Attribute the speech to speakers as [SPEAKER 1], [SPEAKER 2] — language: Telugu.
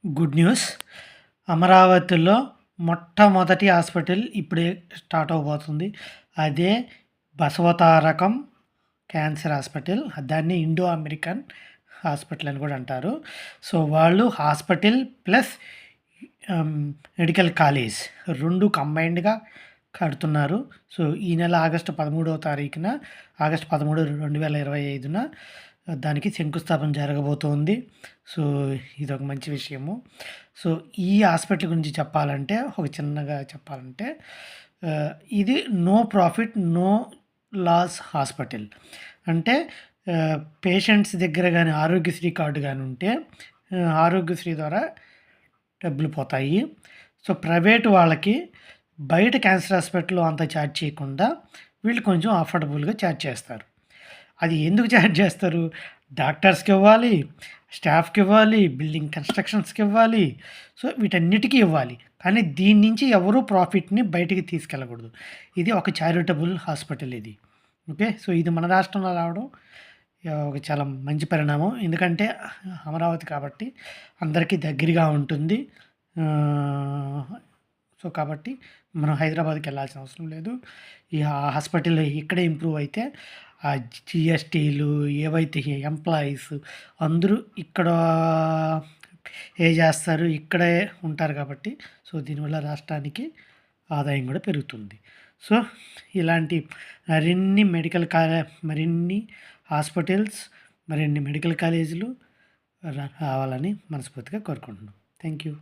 [SPEAKER 1] Good news. అమరావతిలో మొట్టమొదటి హాస్పిటల్ ఇప్పుడే స్టార్ట్ అవ్వబోతుంది. అదే బసవతారకం క్యాన్సర్ హాస్పిటల్. దాన్ని ఇండో అమెరికన్ హాస్పిటల్ అని కూడా అంటారు. సో, వాళ్ళు హాస్పిటల్ ప్లస్ మెడికల్ కాలేజ్ 2 కంబైన్డ్‌గా కడుతున్నారు. సో, ఈ నెల ఆగస్టు 13వ తారీఖున ఆగస్టు 13, 2025న దానికి శంకుస్థాపన జరగబోతోంది. సో, ఇదొక మంచి విషయము. సో, ఈ హాస్పిటల్ గురించి చెప్పాలంటే ఒక చిన్నగా చెప్పాలంటే ఇది no profit, no loss hospital. అంటే పేషెంట్స్ దగ్గర గానీ ఆరోగ్యశ్రీ కార్డ్ గానీ ఉంటే ఆరోగ్యశ్రీ ద్వారా డబ్బులు పోతాయి. సో, ప్రైవేట్ వాళ్ళకి బయట క్యాన్సర్ హాస్పిటల్‌లో అంత ఛార్జ్ చేయకుండా వీళ్ళు కొంచెం అఫోర్డబుల్‌గా ఛార్జ్ చేస్తారు. అది ఎందుకు ఛార్జ్ చేస్తారు? డాక్టర్స్‌కి ఇవ్వాలి, స్టాఫ్‌కి ఇవ్వాలి, బిల్డింగ్ కన్‌స్ట్రక్షన్స్‌కి ఇవ్వాలి. సో, వీటన్నిటికీ ఇవ్వాలి. కానీ దీని నుంచి ఎవరు ప్రాఫిట్‌ని బయటికి తీసుకెళ్ళకూడదు. ఇది ఒక చారిటబుల్ హాస్పిటల్ ఇది. ఓకే. సో, ఇది మన రాష్ట్రంలో రావడం ఒక చాలా మంచి పరిణామం. ఎందుకంటే అమరావతి కాబట్టి అందరికీ దగ్గరగా ఉంటుంది. సో, కాబట్టి మనం హైదరాబాద్‌కి వెళ్ళాల్సిన అవసరం లేదు. ఈ హాస్పిటల్ ఇక్కడే ఇంప్రూవ్ అయితే ఆ జీఎస్టీలు ఏవైతే ఎంప్లాయీస్ అందరూ ఇక్కడ చేస్తారు, ఇక్కడే ఉంటారు కాబట్టి సో, దీనివల్ల రాష్ట్రానికి ఆదాయం కూడా పెరుగుతుంది. సో, ఇలాంటి మరిన్ని హాస్పిటల్స్, మరిన్ని మెడికల్ కాలేజీలు రావాలని మనస్ఫూర్తిగా కోరుకుంటున్నాం. Thank you.